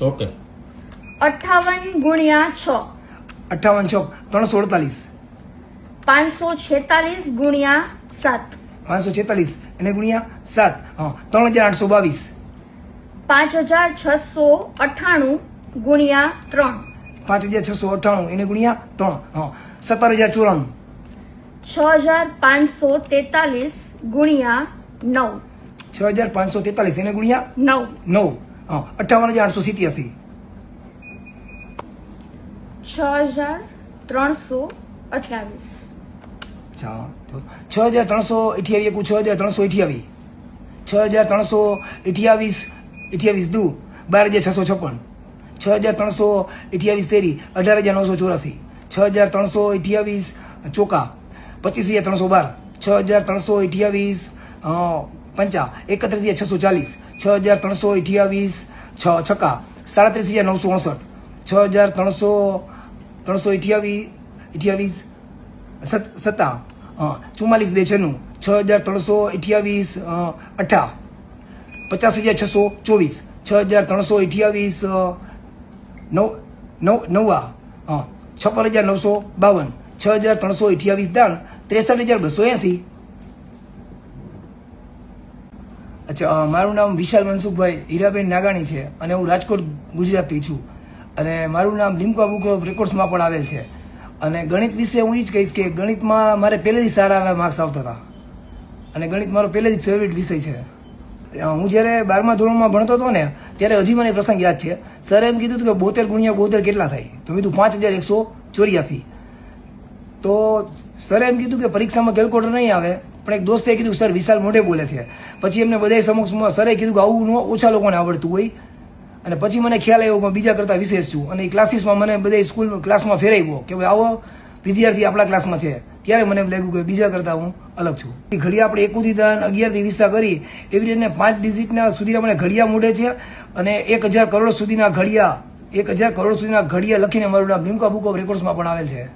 Okay 58 ગુણ્યા 6 58 ચોક 348, 546 ગુણ્યા 7 546 એને ગુણ્યા 7, હા 3822, 5698 ગુણ્યા 3 5698 એને ગુણ્યા 3, હા 17094, 6543 ગુણ્યા 9 6543 એને ગુણ્યા 9 9, હા 58887, 6328 અચ્છા 6328 એકું 6328, 6328 28 દુ 12656, 6328 તેરી 18984, 6328 ચોકા 25312, 6328 પંચા 31640, 6328 છક્કા 37968, 6328 સત્તા 44 296, 6328 8, 50624, 6328 નવા 56952, 6328 દાણ 63280. અચ્છા, મારું નામ વિશાલ મનસુખભાઈ હીરાબેન નાગાણી છે અને હું રાજકોટ ગુજરાતથી છું અને મારું નામ લિમ્કા બુક ઓફ રેકોર્ડ્સમાં પણ આવેલ છે. અને ગણિત વિશે હું એ જ કહીશ કે ગણિતમાં મારે પહેલેથી સારા એવા માર્ક્સ આવતા હતા અને ગણિત મારો પહેલેથી ફેવરેટ વિષય છે. હું જ્યારે 12મા ધોરણમાં ભણતો હતો ને ત્યારે હજી મને પ્રસંગ યાદ છે. સરે એમ કીધું હતું કે 72 ગુણ્યા 72 કેટલા થાય? તો કીધું 5184. તો સરે એમ કીધું કે પરીક્ષામાં કેલ્ક્યુલેટર નહીં આવે, પણ એક દોસ્તે કીધું સર વિશાલ મોઢે બોલે છે. પછી એમને બધા સમક્ષમાં સરે કીધું કે આવું ઓછા લોકોને આવડતું હોય. અને પછી મને ખ્યાલ આવ્યો કે બીજા કરતાં વિશેષ છું અને એ ક્લાસીસમાં મને બધા સ્કૂલ ક્લાસમાં ફેરવ્યો કે ભાઈ આવો વિદ્યાર્થી આપણા ક્લાસમાં છે. ત્યારે મને એમ લાગ્યું કે બીજા કરતાં હું અલગ છું. ઘડિયા આપણે 1 થી 11 થી 20 કરી એવી રીતે 5 ડિજિટના સુધીના મને ઘડિયા મોઢે છે અને 1000 કરોડ સુધીના ઘડિયા લખીને મારું નામ લિમ્કા બુક ઓફ રેકોર્ડ્સમાં પણ આવેલ છે.